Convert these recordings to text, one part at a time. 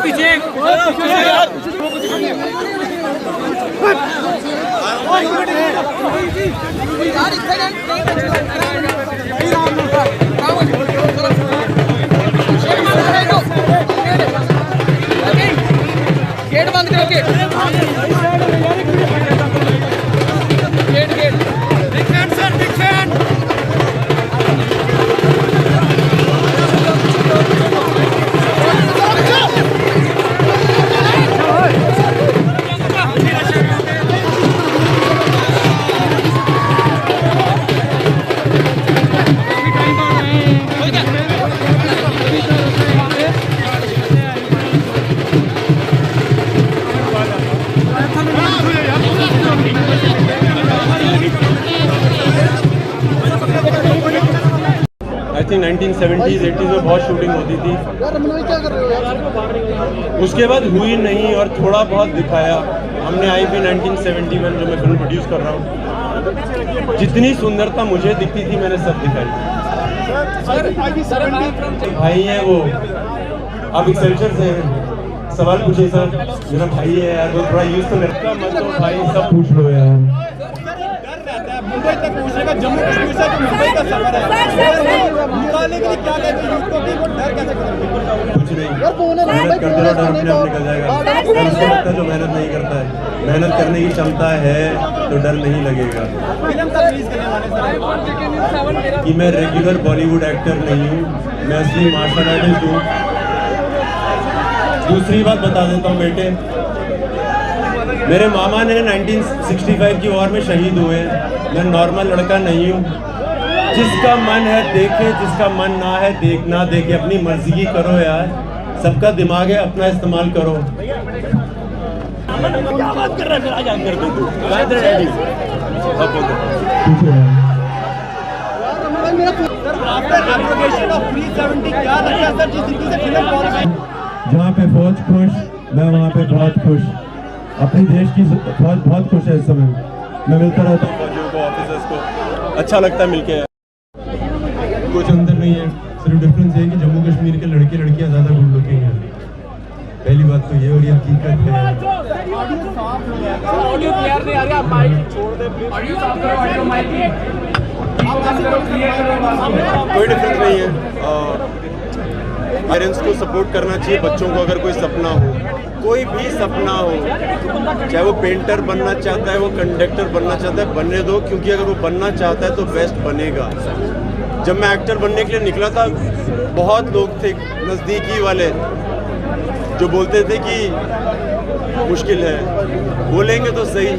पीछे गेट बंद करो gate I think 1970s 80s में बहुत शूटिंग होती थी। उसके बाद हुई नहीं और थोड़ा बहुत दिखाया हमने। आई भी 1971 जो मैं फिल्म प्रोड्यूस कर रहा हूँ, जितनी सुंदरता मुझे दिखती थी मैंने सब दिखाई। भाई है वो, आप एक्सेल्चर से सवाल पूछे सर। मेरा भाई है यार, वो थोड़ा यूज तो लगता मत तो भाई सब पूछ लो यार। मुंबई तक पहुंचने का, जम्मू कश्मीर से तो मुंबई का सफर है, निकालने के लिए क्या कहते हैं यूथ को कि वो डर कैसे करेंगे? कुछ नहीं, मेहनत करते रहो, डर अपने आप निकल जाएगा। उसको लगता है जो मेहनत नहीं करता है, मेहनत करने की क्षमता है तो डर नहीं लगेगा। फिल्म कब रिलीज करने वाले सर? कि मैं रेगुलर बॉलीवुड एक्टर नहीं हूँ, मैं असली मार्शल आर्टिस्ट हूँ। दूसरी बात बता देता हूँ बेटे, मेरे मामा ने 1965 की वॉर में शहीद हुए हैं। मैं नॉर्मल लड़का नहीं हूँ। जिसका मन है देखे, जिसका मन ना है देखना देखे, अपनी मर्जी की करो यार। सबका दिमाग है, अपना इस्तेमाल करो। क्या बात कर रहा है? आज कर दो तू आफ्टर एब्रोगेशन ऑफ 370 क्या लगता है सर जिस तरीके से फिल्म पॉलिसी? जहाँ पे फौज खुश, मैं वहाँ पे बहुत खुश। अपने देश की फौज बहुत खुश है इस समय। मैं मिलता रहता हूँ फौजियों को, ऑफिसर्स को, अच्छा लगता है मिलके। कुछ अंतर नहीं है, सिर्फ डिफरेंस है कि जम्मू कश्मीर के लड़के लड़कियाँ ज़्यादा गुड लुकिंग हैं। पहली बात तो ये, और ये हकीकत है। ऑडियो क्लियर नहीं आ रहा, माइक छोड़ दे प्लीज। ऑडियो साफ करो, ऑडियो माइक कोई डिफरेंस नहीं है। पेरेंट्स को सपोर्ट करना चाहिए बच्चों को। अगर कोई सपना हो, कोई भी सपना हो, चाहे वो पेंटर बनना चाहता है, वो कंडक्टर बनना चाहता है, बनने दो। क्योंकि अगर वो बनना चाहता है तो बेस्ट बनेगा। जब मैं एक्टर बनने के लिए निकला था, बहुत लोग थे नज़दीकी वाले जो बोलते थे कि मुश्किल है, बोलेंगे तो सही,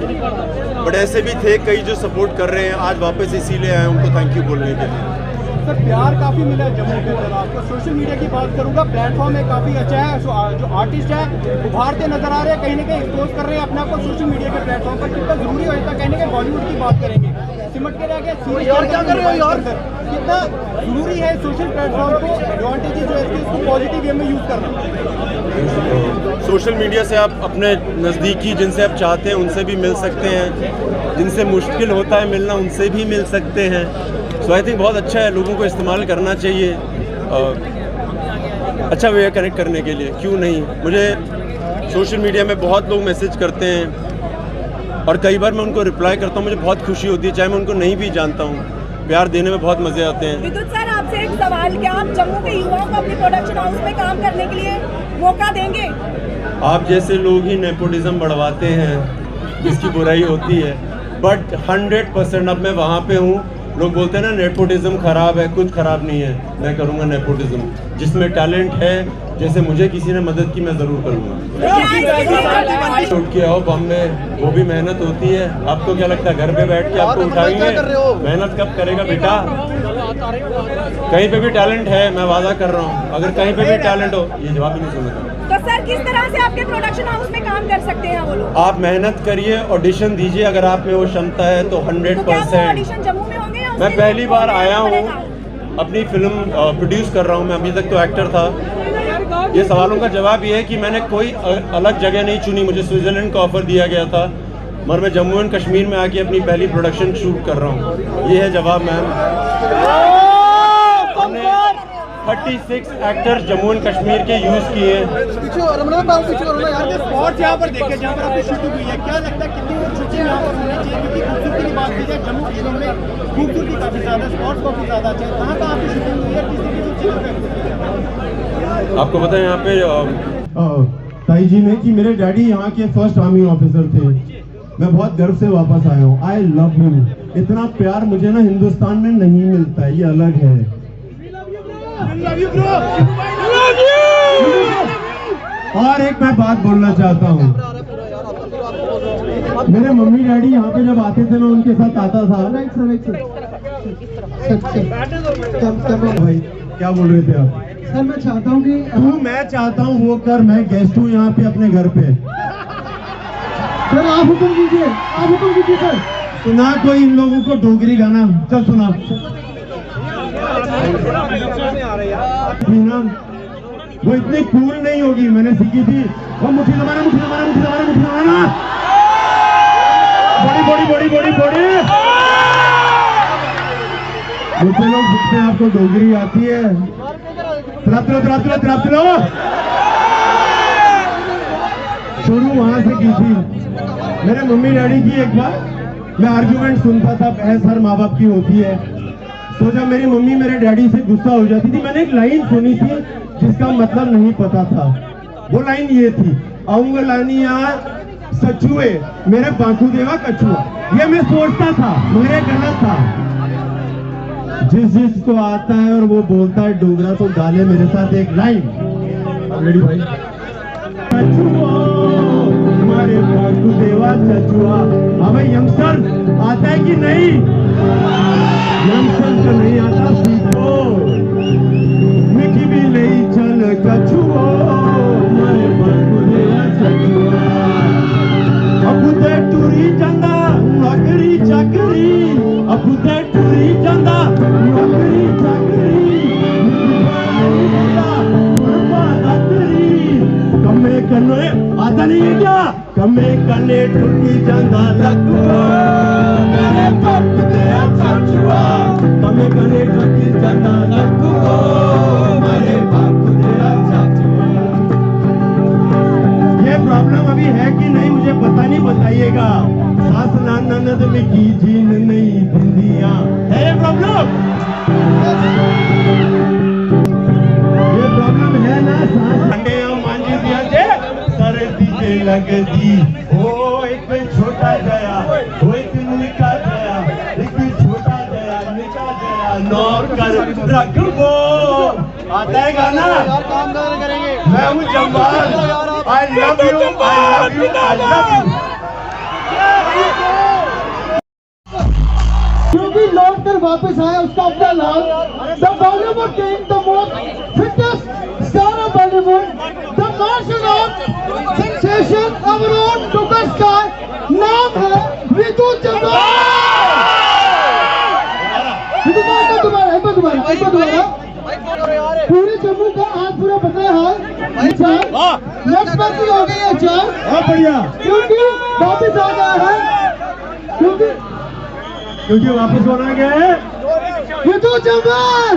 बट ऐसे भी थे कई जो सपोर्ट कर रहे हैं। आज वापस इसीलिए आए उनको थैंक यू बोलने के लिए। सर प्यार काफ़ी मिला है जम्मू के अंदर आपको। सोशल मीडिया की बात करूंगा, प्लेटफॉर्म है काफ़ी अच्छा है। जो आर्टिस्ट है उभारते नजर आ रहे हैं, कहीं ना कहीं एक्सपोज कर रहे हैं अपने आप को सोशल मीडिया के प्लेटफॉर्म पर। कितना जरूरी हो जाता है, कहीं ना कहीं बॉलीवुड की बात करेंगे, सिमट के रह गया और क्या कर रहे हो यार? कितना जरूरी है सोशल प्लेटफॉर्म को एडवांटेजेस जो है उसको पॉजिटिव वे में यूज़ करना? सोशल मीडिया से आप अपने नज़दीकी जिनसे आप चाहते हैं उनसे भी मिल सकते हैं, जिनसे मुश्किल होता है मिलना उनसे भी मिल सकते हैं। सो आई थिंक बहुत अच्छा है, लोगों को इस्तेमाल करना चाहिए। अच्छा वे है कनेक्ट करने के लिए, क्यों नहीं। मुझे सोशल मीडिया में बहुत लोग मैसेज करते हैं और कई बार मैं उनको रिप्लाई करता हूँ। मुझे बहुत खुशी होती है, चाहे मैं उनको नहीं भी जानता हूँ। प्यार देने में बहुत मज़े आते हैं। विद्युत सर आपसे एक सवाल, क्या आप जम्मू के युवाओं को अपने प्रोडक्शन हाउस में काम करने के लिए मौका देंगे? आप जैसे लोग ही नेपोटिज्म बढ़वाते हैं, जिसकी बुराई होती है। बट 100% अब मैं वहाँ पे हूँ। लोग बोलते हैं ना नेपोटिज्म खराब है, कुछ खराब नहीं है। मैं करूँगा नेपोटिज्म, जिसमें टैलेंट है। जैसे मुझे किसी ने मदद की, मैं ज़रूर करूँगा। उठ के आओ बॉम्बे, वो भी मेहनत होती है। आपको क्या लगता है घर पे बैठ के आपको उठाएंगे? मेहनत कब करेगा बेटा? कहीं पे भी टैलेंट है, मैं वादा कर रहा हूँ। अगर कहीं पे भी टैलेंट हो, ये जवाब ही नहीं सुनता। तो सर किस तरह से आपके प्रोडक्शन हाउस में काम कर सकते हैं वो लोग? आप मेहनत करिए, ऑडिशन दीजिए। अगर आप में वो क्षमता है तो 100%। ऑडिशन जम्मू में होंगे या मैं पहली बार आया हूँ, अपनी फिल्म प्रोड्यूस कर रहा हूँ। मैं अभी तक तो एक्टर था। ये सवालों का जवाब ये है कि मैंने कोई अलग जगह नहीं चुनी। मुझे स्विट्जरलैंड का ऑफर दिया गया था, मगर मैं जम्मू एंड कश्मीर में आके अपनी पहली प्रोडक्शन शूट कर रहा हूँ। ये है जवाब ma'am. 36 actors Jammu and Kashmir के यूज़ किए हैं। स्पॉट यहाँ पर देखे जहाँ पर आपकी शूटिंग हुई है, क्या लगता है कितनी शूटिंग यहाँ पर होनी चाहिए? क्योंकि खूबसूरती की बात की जाए जम्मू कश्मीर में खूबसूरती काफ़ी ज़्यादा, स्पॉट्स काफ़ी ज़्यादा अच्छे हैं। कहाँ कहाँ आपकी शूटिंग हुई है, किस जगह पे? आपको पता है यहाँ पे ताई जी ने कि मेरे डैडी यहाँ के फर्स्ट आर्मी ऑफिसर थे। मैं बहुत गर्व से वापस आया हूँ। आई लव यू। इतना प्यार मुझे ना हिंदुस्तान में नहीं मिलता है, ये अलग है। और एक मैं बात बोलना चाहता हूँ, मेरे मम्मी डैडी यहाँ पे जब आते थे मैं उनके साथ आता था। भाई क्या बोल रहे थे आप? सर मैं चाहता हूँ कि मैं चाहता हूँ वो कर, मैं गेस्ट हूँ यहाँ पे अपने घर पे। सर आप हुक्म कीजिए, आप हुक्म कीजिए सर। सुना कोई इन लोगों को डोगरी गाना? चल सुना। वो इतनी कूल नहीं होगी, मैंने सीखी थी वो मुट्ठी दबाना, मुट्ठी दबाना, मुट्ठी दबाना, मुट्ठी दबाना, बड़ी बड़ी बड़ी बड़ी बड़ी। मुझसे लोग पूछते हैं आपको डोगरी आती है? त्रापलो शुरू वहां से की थी। मेरे मम्मी डैडी की एक बार मैं आर्ग्यूमेंट सुनता था, बहस हर माँ बाप की होती है। तो जब मेरी मम्मी मेरे डैडी से गुस्सा हो जाती थी, मैंने एक लाइन सुनी थी जिसका मतलब नहीं पता था। वो लाइन ये थी, आऊंगा लानिया सचुए मेरे बांकू देवा कछुआ। ये मैं सोचता था, मेरे गलत था। जिसको आता है और वो बोलता है डोगरा तो डाले मेरे साथ एक लाइन। रेडी भाई? हमारे बांकू देवा चचुआ। हमें यंगस्टर आता है कि नहीं? यंगस्टर को नहीं आता, सीखो। मिठी भी नहीं चल कछुआ, हमारे बांकू देवा चचुआ। अब ते टूरी चंदा नौकरी चाकरी, अब ते टूरी चंदा नौकरी चाकरी। कमे करने आता नहीं है क्या? कमे करने ठुकी चंदा लगुआ, मेरे बापू दे चचुआ। कमे करने ठुकी चंदा लगुआ, मेरे बापू दे चचुआ। ये प्रॉब्लम अभी है कि नहीं मुझे पता नहीं, बताइएगा। सास ननद में की जीन नहीं दिंदिया है ये प्रॉब्लम? ये प्रॉब्लम है ना? सास अंडे मांझी दिया जे सरदी से लगदी। ओ एक छोटा गया, वो एक निका गया, एक छोटा गया निका गया नौकर रखबो। आता है गाना? काम करेंगे। मैं हूँ Jamwal. I love you, I love you, I love you. क्योंकि लौट कर वापस आया उसका अपना नाम, the Bollywood king, the most fittest star of Bollywood, the martial art sensation our own super star, नाम है विधु चंद्रा। दोबारा पूरे जम्मू का आज पूरा पता है हाल। नेक्स्ट बार भी हो गई है चार। बढ़िया, क्योंकि वापस आ गया है, क्योंकि वापस होना गया है विधु जवान।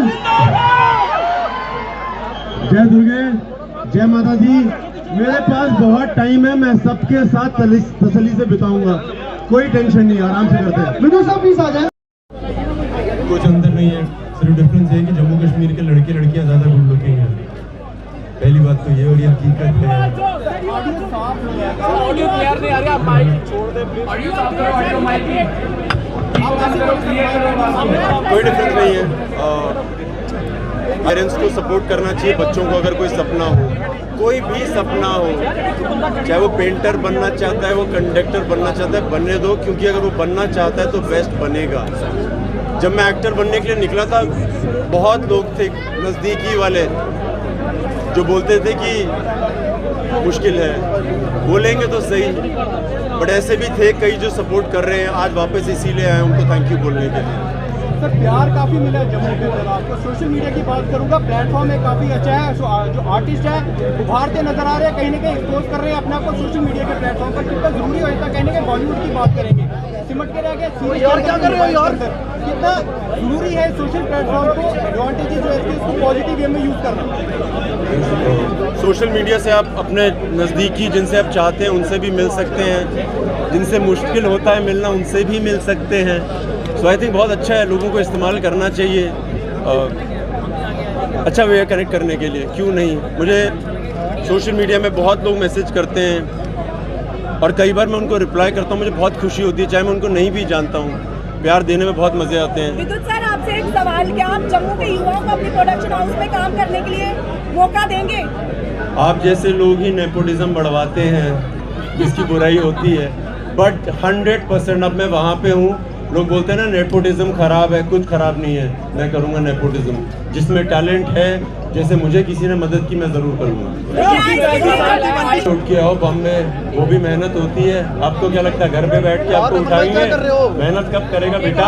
जय दुर्गे, जय माता दी। मेरे पास बहुत टाइम है, मैं सबके साथ तसल्ली से बिताऊंगा, कोई टेंशन नहीं, आराम से करते हैं। विधु साहब प्लीज आ जाए। कुछ अंतर नहीं है, सिर्फ डिफरेंस है कि जम्मू कश्मीर के लड़के लड़कियां ज़्यादा गुड लुकिंग हैं। पहली बात तो ये, और ये हकीकत है। ऑडियो क्लियर नहीं आ रही, आप माइक छोड़ दे प्लीज। ऑडियो साफ करो, ऑडियो माइक कोई डिफरेंस नहीं है। पेरेंट्स को सपोर्ट करना चाहिए बच्चों को। अगर कोई सपना हो, कोई भी सपना हो, चाहे वो पेंटर बनना चाहता है, वो कंडक्टर बनना चाहता है, बनने दो। क्योंकि अगर वो बनना चाहता है तो बेस्ट बनेगा। जब मैं एक्टर बनने के लिए निकला था, बहुत लोग थे नज़दीकी वाले जो बोलते थे कि मुश्किल है, बोलेंगे तो सही, बट ऐसे भी थे कई जो सपोर्ट कर रहे हैं। आज वापस इसीलिए आए उनको थैंक यू बोलने के लिए। सर प्यार काफ़ी मिला है जम्मू के अंदर आपको। सोशल मीडिया की बात करूंगा, प्लेटफॉर्म है काफ़ी अच्छा है। जो आर्टिस्ट है उभारते नजर आ रहे हैं, कहीं ना कहीं एक्सपोज कर रहे हैं अपने आप को सोशल मीडिया के प्लेटफॉर्म पर। कितना जरूरी होता है, कहीं ना कहीं बॉलीवुड की बात करेंगे, सिमट के रह गए यार, क्या कर रहे हो यार? कितना जरूरी है सोशल प्लेटफॉर्म को एडवांटेजेस जो है इसको पॉजिटिव वे में यूज करना? सोशल मीडिया से आप अपने नज़दीकी जिनसे आप चाहते हैं उनसे भी मिल सकते हैं, जिनसे मुश्किल होता है मिलना उनसे भी मिल सकते हैं। सो आई थिंक बहुत अच्छा है, लोगों को इस्तेमाल करना चाहिए, अच्छा वे कनेक्ट करने के लिए, क्यों नहीं। मुझे सोशल मीडिया में बहुत लोग मैसेज करते हैं और कई बार मैं उनको रिप्लाई करता हूँ, मुझे बहुत खुशी होती है, चाहे मैं उनको नहीं भी जानता हूँ, प्यार देने में बहुत मज़े आते हैं। विद्युत सर, आपसे एक सवाल, क्या आप जम्मू के युवाओं को अपनी प्रोडक्शन हाउस में काम करने के लिए मौका देंगे? आप जैसे लोग ही नेपोटिज्म बढ़वाते हैं जिसकी बुराई होती है, बट 100% अब मैं वहाँ पे हूँ। लोग बोलते हैं ना नेपोटिज्म खराब है, कुछ खराब नहीं है, मैं करूँगा नेपोटिज्म। जिसमें टैलेंट है, जैसे मुझे किसी ने मदद की, मैं ज़रूर करूँगा। उठ के आओ बॉम्बे, वो भी मेहनत होती है। आपको क्या लगता है घर पे बैठ के आपको उठाएंगे? मेहनत कब करेगा बेटा?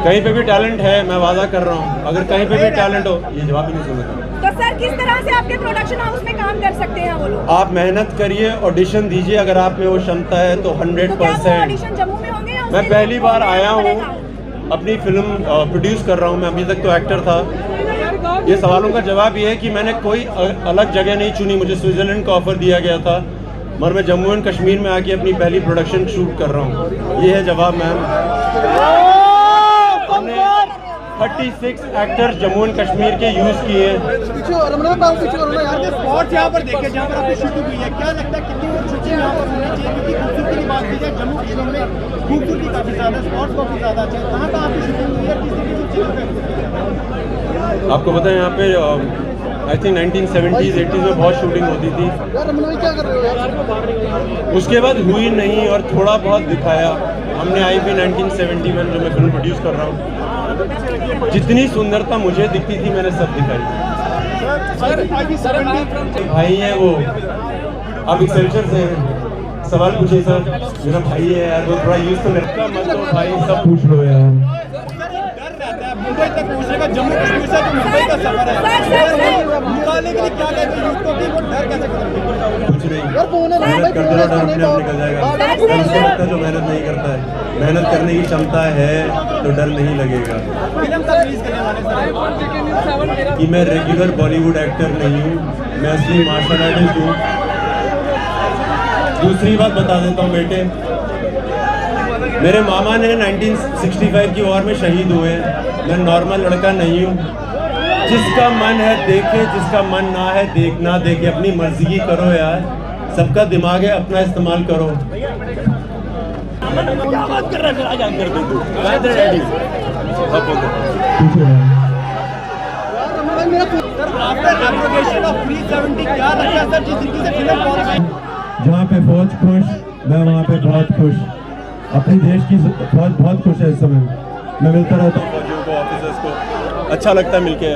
कहीं पे भी टैलेंट है, मैं वादा कर रहा हूँ, अगर कहीं पे भी टैलेंट हो, ये जवाब ही नहीं सुनता। तो सर, किस तरह से आपके प्रोडक्शन हाउस में काम कर सकते हैं वो लोग? आप मेहनत करिए, ऑडिशन दीजिए, अगर आप में वो क्षमता है तो 100%। ऑडिशन जम्मू में होंगे या मैं पहली बार आया हूँ, अपनी फिल्म प्रोड्यूस कर रहा हूँ, मैं अभी तक तो एक्टर था। ये सवालों का जवाब ये है कि मैंने कोई अलग जगह नहीं चुनी, मुझे स्विट्जरलैंड का ऑफर दिया गया था, मगर मैं जम्मू एंड कश्मीर में आके अपनी पहली प्रोडक्शन शूट कर रहा हूँ। ये है जवाब ma'am. 36 actors Jammu and Kashmir के यूज़ किए हैं। स्पॉट्स यहाँ पर देखे जहाँ पर आपकी शूटिंग हुई है, क्या लगता है कितनी और शूटिंग यहाँ पर होनी चाहिए? क्योंकि खूबसूरती की बात की जाए, जम्मू कश्मीर में खूबसूरती काफ़ी ज़्यादा, स्पॉट्स काफ़ी ज़्यादा अच्छे हैं। कहाँ आपकी शूटिंग हुई है, किसी भी चीज़ों पर? आपको पता है यहाँ पे आई थिंक 1970s 80s में बहुत शूटिंग होती थी, क्या कर रहे हो यार? उसके बाद हुई नहीं और थोड़ा बहुत दिखाया हमने। आई भी 1971 जो मैं फिल्म प्रोड्यूस कर रहा हूँ, जितनी सुंदरता मुझे दिखती थी मैंने सब दिखाई। भाई है वो, आप एक्सेल्चर से हैं, सवाल पूछिए सर। मेरा भाई है यार, वो थोड़ा यूज तो लगता मत तो भाई सब पूछ लो यार। मुंबई तक पहुंचने का, जम्मू कश्मीर से तो मुंबई का सफर है, निकालने के लिए क्या कहते हैं यूथ को कि वो डर कैसे खत्म करें? कुछ नहीं, मेहनत कर दो, डर अपने आप निकल जाएगा। उसको लगता है जो मेहनत नहीं करता है, मेहनत करने की क्षमता है तो डर नहीं लगेगा। फिल्म तक रिलीज करने वाले सर कि मैं रेगुलर बॉलीवुड एक्टर नहीं हूँ, मैं असली मार्शल आर्टिस्ट हूँ। दूसरी बात बता देता हूँ बेटे, मेरे मामा ने 1965 की वॉर में शहीद हुए। मैं नॉर्मल लड़का नहीं हूँ। जिसका मन है देखे, जिसका मन ना है देख ना देखे, अपनी मर्जी की करो यार। सबका दिमाग है, अपना इस्तेमाल करो। क्या बात कर रहा है? आज कर दो तू। सब बोल दो। क्या लगता है सर, जिस तरीके से फिल्म जहाँ पे फौज खुश, मैं वहाँ पे बहुत खुश। अपने देश की फौज बहुत खुश है इस समय। मैं मिलता रहता हूँ फौजियों को, ऑफिसर्स को, अच्छा लगता है मिलके।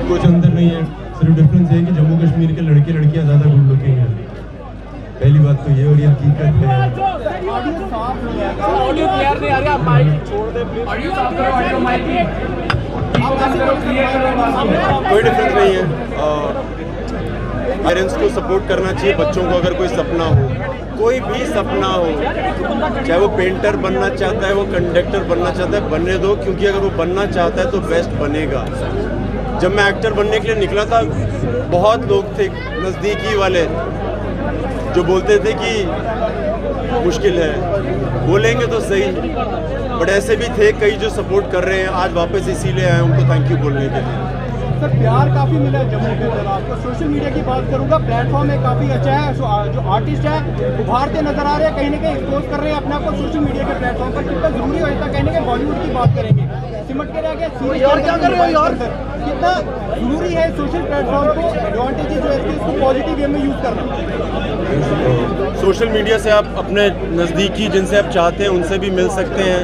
कुछ अंतर नहीं है, सिर्फ डिफरेंस है कि जम्मू कश्मीर के लड़के लड़कियाँ ज़्यादा गुड लुकिंग हैं। पहली बात तो ये, और ये हकीकत है। ऑडियो क्लियर नहीं आ रहा, माइक छोड़ दे प्लीज। ऑडियो साफ करो, ऑडियो माइक कोई डिफरेंस नहीं है। पेरेंट्स को सपोर्ट करना चाहिए बच्चों को। अगर कोई सपना हो, कोई भी सपना हो, चाहे वो पेंटर बनना चाहता है, वो कंडक्टर बनना चाहता है, बनने दो, क्योंकि अगर वो बनना चाहता है तो बेस्ट बनेगा। जब मैं एक्टर बनने के लिए निकला था, बहुत लोग थे नज़दीकी वाले जो बोलते थे कि मुश्किल है, बोलेंगे तो सही, बट ऐसे भी थे कई जो सपोर्ट कर रहे हैं। आज वापस इसीलिए आए उनको थैंक यू बोलने के लिए। सर, प्यार काफ़ी मिला है जम्मू के अंदर आपको। सोशल मीडिया की बात करूंगा, प्लेटफॉर्म है काफ़ी अच्छा है। जो आर्टिस्ट है उभारते नजर आ रहे हैं, कहीं ना कहीं एक्सपोज कर रहे हैं अपने आप को सोशल मीडिया के प्लेटफॉर्म पर। कितना जरूरी होता है, कहीं ना कहीं बॉलीवुड की बात करेंगे, सिमट के रह गए यार, क्या कर रहे हो यार? कितना जरूरी है सोशल प्लेटफॉर्म को एडवांटेजेस जो है इसको पॉजिटिव वे में यूज करना? सोशल मीडिया से आप अपने नज़दीकी जिनसे आप चाहते हैं उनसे भी मिल सकते हैं,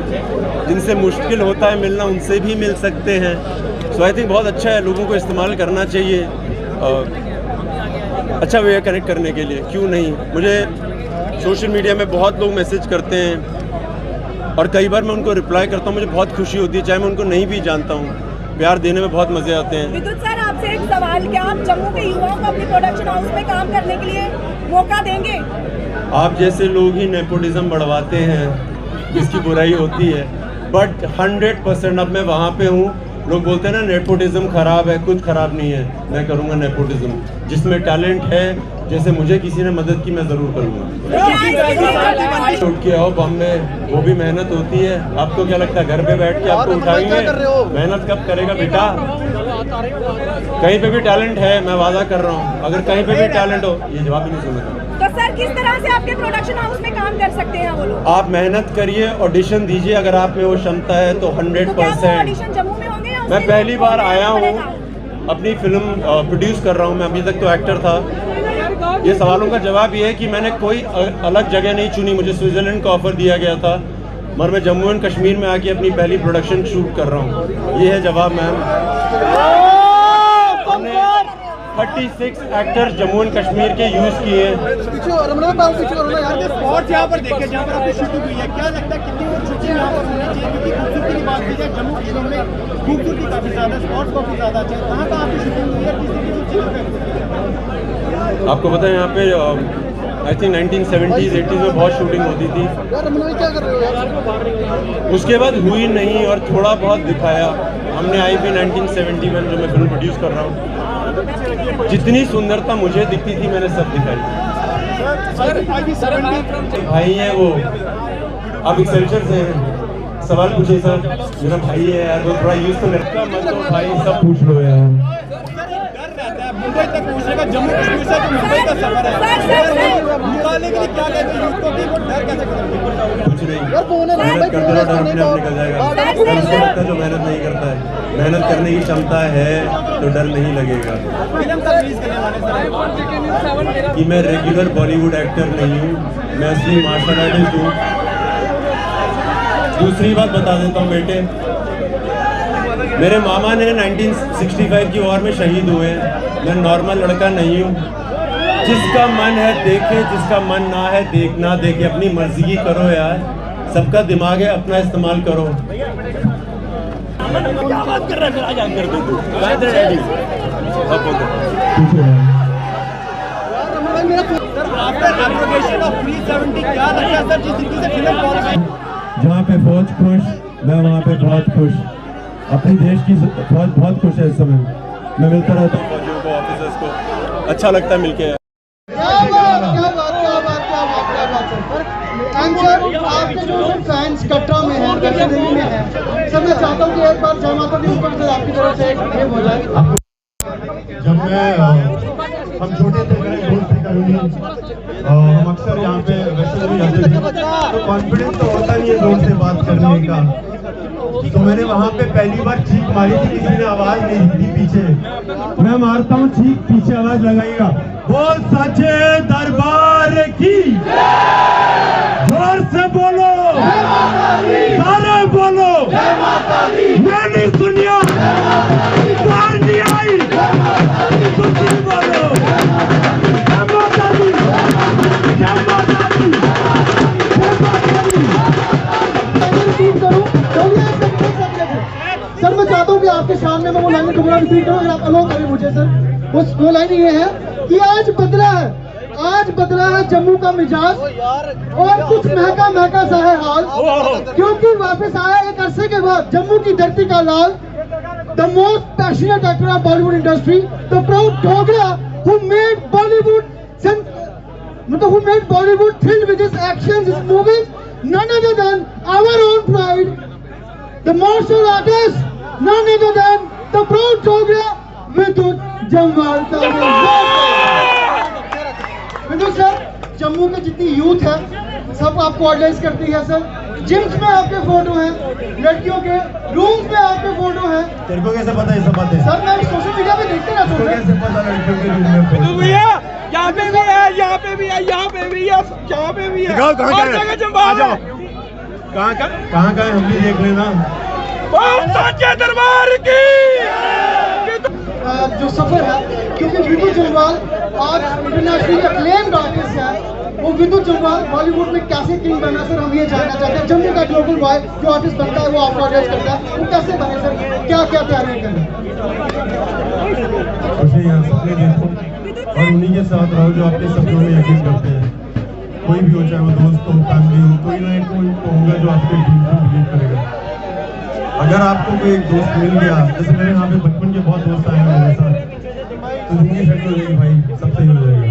जिनसे मुश्किल होता है मिलना उनसे भी मिल सकते हैं। सो आई थिंक बहुत अच्छा है, लोगों को इस्तेमाल करना चाहिए, अच्छा वे कनेक्ट करने के लिए, क्यों नहीं। मुझे सोशल मीडिया में बहुत लोग मैसेज करते हैं और कई बार मैं उनको रिप्लाई करता हूँ, मुझे बहुत खुशी होती है, चाहे मैं उनको नहीं भी जानता हूँ, प्यार देने में बहुत मज़े आते हैं। विद्युत सर, आपसे एक सवाल, क्या आप जम्मू के युवाओं को अपनी प्रोडक्शन हाउस में काम करने के लिए मौका देंगे? आप जैसे लोग ही नेपोटिज्म बढ़वाते हैं, जिसकी बुराई होती है, बट 100% अब मैं वहाँ पे हूँ। लोग बोलते हैं ना नेपोटिज्म खराब है, कुछ खराब नहीं है। मैं करूँगा नेपोटिज्म, जिसमें टैलेंट है, जैसे मुझे किसी ने मदद की मैं ज़रूर करूँगा। उठ के आओ बॉम्बे, वो भी मेहनत होती है। आपको क्या लगता है घर पे बैठ के आपको उठाएंगे? मेहनत कब करेगा बेटा? कहीं पे भी टैलेंट है, मैं वादा कर रहा हूँ। अगर कहीं पे भी टैलेंट हो, ये जवाब ही नहीं सुनेगा। तो सर किस तरह से आपके प्रोडक्शन हाउस में काम कर सकते हैं वो लोग? आप मेहनत करिए, ऑडिशन दीजिए, अगर आप में वो क्षमता है तो 100%। ऑडिशन जम्मू में होंगे या मैं उसके पहली बार लिए आया हूँ, पड़ेगा? अपनी फिल्म प्रोड्यूस कर रहा हूँ। मैं अभी तक तो एक्टर था। ये सवालों का जवाब ये है कि मैंने कोई अलग जगह नहीं चुनी। मुझे स्विट्जरलैंड का ऑफर दिया गया था, मगर मैं जम्मू एंड कश्मीर में आके अपनी पहली प्रोडक्शन शूट कर रहा हूँ। ये है जवाब ma'am. 36 actors Jammu and Kashmir के यूज़ किए हैं। स्पॉट्स यहाँ पर देखे जहाँ पर आपकी शूटिंग हुई है, क्या लगता है कितनी और शूटिंग यहाँ पर होनी चाहिए? क्योंकि खूबसूरती की बात की जाए, जम्मू कश्मीर में खूबसूरती काफ़ी ज़्यादा, स्पॉट्स काफ़ी ज़्यादा अच्छे हैं। कहाँ कहाँ आपकी शूटिंग हुई है, किस जगह पे? आपको पता है यहाँ पे आई थिंक 1970s 80s में बहुत शूटिंग होती थी। क्या कर रहे हो यार? उसके बाद हुई नहीं और थोड़ा बहुत दिखाया हमने। IB 1971 जो मैं फिल्म प्रोड्यूस कर रहा हूँ, जितनी सुंदरता मुझे दिखती थी मैंने सब दिखाई। भाई है वो, आप एक्सेलचर से हैं, सवाल पूछिए सर। मेरा भाई है यार, वो थोड़ा यूज तो लगता मत तो भाई सब पूछ लो यार। मुंबई तक पहुंचने का, जम्मू कश्मीर से तो मुंबई का सफर है, निकालने के लिए क्या कहते हैं यूथ को कि वो डर कैसे खत्म? कुछ नहीं, मेहनत करते रहो, डर अपने आप निकल जाएगा। और उसको लगता है जो मेहनत नहीं करता है, मेहनत करने की क्षमता है तो डर नहीं लगेगा। फिल्म कब रिलीज करने वाले सर? कि मैं रेगुलर बॉलीवुड एक्टर नहीं हूँ, मैं असली मार्शल आर्टिस्ट हूँ। दूसरी बात बता देता हूँ बेटे, मेरे मामा ने 1965 की वॉर में शहीद हुए हैं। मैं नॉर्मल लड़का नहीं हूँ। जिसका मन है देखे, जिसका मन ना है देखना देखे, अपनी मर्जी की करो यार। सबका दिमाग है, अपना इस्तेमाल करो। क्या बात कर रहा है? डैडी जहाँ पे फौज खुश, मैं वहाँ पे बहुत खुश। अपने देश की फौज बहुत खुश है इस समय। मैं मिलता रहता हूँ फौजियों को, ऑफिसर्स को, अच्छा लगता है मिलके। आपके जो फैंस कटरा में हैं, दिल्ली में हैं, सर मैं चाहता हूँ कि एक बार जय माता दी ऊपर से आपकी तरफ से एक ये हो जाए। जब हम छोटे थे, मेरे दोस्त थे कभी, हम अक्सर यहाँ पे वैसे भी जाते थे, तो कॉन्फिडेंस तो होता नहीं है दोस्त से बात करने का। तो मैंने वहाँ पे पहली बार चीख मारी थी, किसी ने आवाज नहीं दी पीछे। मैं मारता हूँ चीख, पीछे आवाज लगाइएगा, बोल सच्चे दरबार की, जोर से बोलो, सारे बोलो, मैंने सुनिया, बाहर नहीं आई, दूसरी बोलो, जय माता दी, जय माता दी, जय माता दी। सर मैं चाहता हूँ कि आपके सामने मैं वो लाइन दोबारा रिपीट करूँ, अगर आप अलाउ करें मुझे सर। वो लाइन ये है कि आज बदला है जम्मू का मिजाज और कुछ महका महका सा है हाल, क्योंकि वापस आया एक अरसे के बाद जम्मू की धरती का लाल, the most passionate actor of Bollywood industry, the proud Dogra who made Bollywood thrilled with his actions, his movies, none other than our own pride, the martial artist, none other than the proud Dogra, Vidut Jamwal. Vidyut sir, Jammu के जितनी youth है सब आपको organise करती है sir. Gyms में आपके photo हैं, लड़कियों के रूम्स में आपके फोटो हैं। तेरे को कैसे पता ये सब बातें? सर मैं सोशल मीडिया पे देखते रहता हूँ। कैसे पता लड़कियों के रूम में फोटो? भैया यहाँ पे भी है, यहाँ पे भी है, यहाँ पे भी है, यहाँ पे भी है। कहाँ कहाँ हम भी देख लेना। सच्चे दरबार की जो सफर है, क्योंकि विदुत जम्वाल आज इंटरनेशनली अक्लेम्ड आर्टिस्ट है। वो विदुत जम्वाल बॉलीवुड में कैसे किंग बना सर, हम ये जानना चाहते हैं। जम्मू का ग्लोबल बॉय जो आर्टिस्ट बनता है, वो आपको ऑर्गेनाइज करता है, वो कैसे बने सर, क्या क्या तैयारी करें? और उन्हीं के साथ रहो जो आपके सपनों में यकीन करते हैं। कोई भी हो, चाहे वो दोस्त हो, फैमिली हो, कोई ना कोई होगा जो आपके ड्रीम को बिलीव करेगा। अगर आपको कोई एक दोस्त मिल गया, जैसे मेरे यहाँ पे बचपन के बहुत दोस्त आए हैं मेरे साथ, तो जिंदगी सेट हो जाएगी भाई, सब सही हो जाएगा।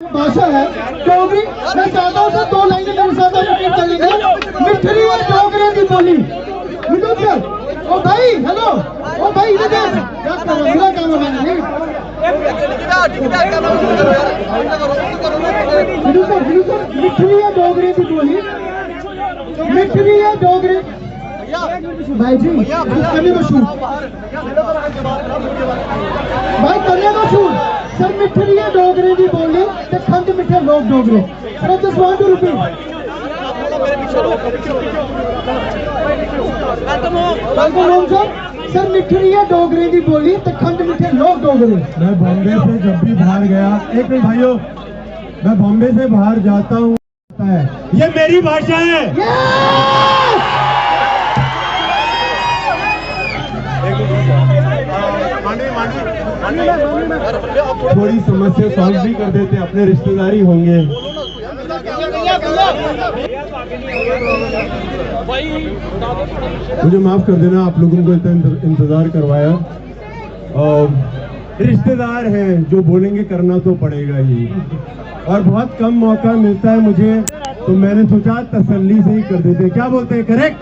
भाषा है डोगरी। मैं चाहता हूँ सर 2 लाइनें मेरे साथ रिपीट कर लीजिए। मिठड़ी और डोगरे की बोली। मिठू सर, ओ भाई, हेलो, ओ भाई इधर देख, क्या कर रहे हो? मेरा काम है नहीं। मिठू सर, मिठड़ी और डोगरे की बोली। मिठड़ी और डोगरे भाई जी, करने को शूट भाई, करने को शूट सर। मिठड़ी है डोगरे की बोली ते खंड मिठे लोग डोगरे। Sir just want to repeat. Sir मिठड़ी है डोगरे की बोली ते खंड मिठे लोग डोगरे। मैं बॉम्बे से जब भी बाहर गया, एक मिनट भाइयों, मैं बॉम्बे से बाहर जाता हूँ, ये मेरी भाषा है। थोड़ी समस्या सॉल्व भी कर देते, अपने रिश्तेदारी होंगे। मुझे माफ कर देना, आप लोगों को इतना इंतजार करवाया। रिश्तेदार हैं, जो बोलेंगे करना तो पड़ेगा ही, और बहुत कम मौका मिलता है मुझे, तो मैंने सोचा तसल्ली से ही कर देते। क्या बोलते हैं, करेक्ट?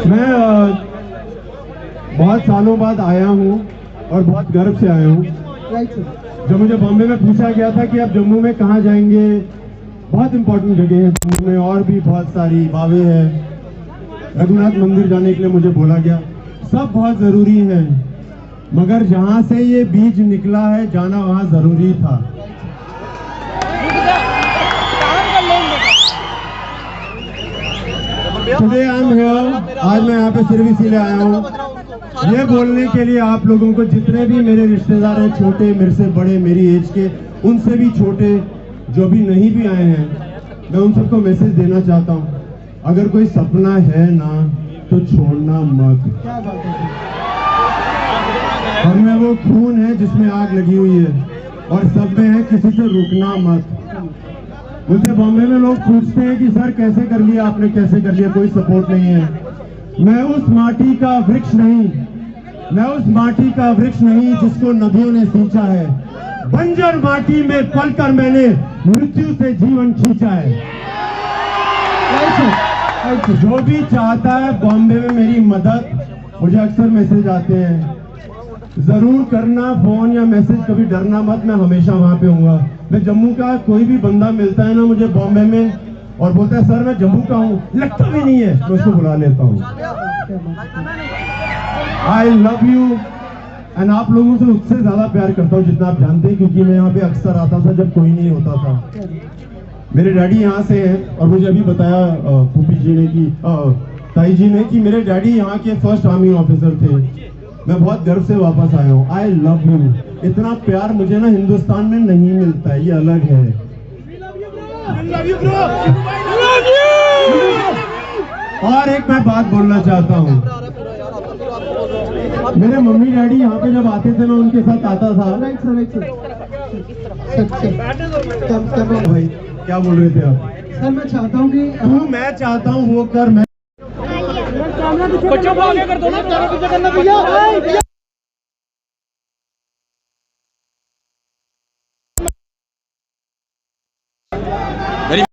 मैं बहुत सालों बाद आया हूँ और बहुत गर्व से आया हूँ। जब मुझे बॉम्बे में पूछा गया था कि आप जम्मू में कहाँ जाएंगे, बहुत इंपॉर्टेंट जगह है जम्मू में, और भी बहुत सारी बावे है, रघुनाथ मंदिर जाने के लिए मुझे बोला गया। सब बहुत जरूरी है, मगर जहाँ से ये बीज निकला है जाना वहाँ जरूरी था। Today I'm here, आज मैं यहाँ पे सिर्फ इसीलिए आया हूँ, ये बोलने के लिए आप लोगों को, जितने भी मेरे रिश्तेदार हैं, छोटे, मेरे से बड़े, मेरी एज के, उनसे भी छोटे, जो भी नहीं भी आए हैं, मैं उन सबको मैसेज देना चाहता हूँ, अगर कोई सपना है ना तो छोड़ना मत। हम में वो खून है जिसमें आग लगी हुई है, और सब में है किसी से रुकना मत। मुझसे बॉम्बे में लोग पूछते हैं कि सर कैसे कर लिया आपने, कैसे कर लिया, कोई सपोर्ट नहीं है। मैं उस माटी का वृक्ष नहीं, मैं उस माटी का वृक्ष नहीं जिसको नदियों ने सींचा है। बंजर माटी में पलकर मैंने मृत्यु से जीवन खींचा है। जो भी चाहता है बॉम्बे में मेरी मदद, मुझे अक्सर मैसेज आते हैं, जरूर करना फोन या मैसेज, कभी डरना मत, मैं हमेशा वहां पे हूँगा। मैं जम्मू का कोई भी बंदा मिलता है ना मुझे बॉम्बे में और बोलता है सर मैं जम्मू का हूँ, लगता भी नहीं है, मैं उसको बुला लेता हूँ। आई लव यू, एंड आप लोगों से उससे ज्यादा प्यार करता हूँ जितना आप जानते हैं, क्योंकि मैं यहाँ पे अक्सर आता था जब कोई नहीं होता था। मेरे डैडी यहाँ से हैं, और मुझे अभी बताया फूफी जी ने कि ताई जी ने कि मेरे डैडी यहाँ के फर्स्ट आर्मी ऑफिसर थे। मैं बहुत गर्व से वापस आया हूँ। आई लव यू। इतना प्यार मुझे ना हिंदुस्तान में नहीं मिलता है, ये अलग है। और एक मैं बात बोलना चाहता हूँ, मेरे मम्मी डैडी यहाँ पे जब आते थे मैं उनके साथ आता था। भाई क्या बोल रहे थे आप? सर मैं चाहता हूँ कि मैं चाहता हूँ वो कर, मैं बच्चों को आगे कर दो ना, करना भैया।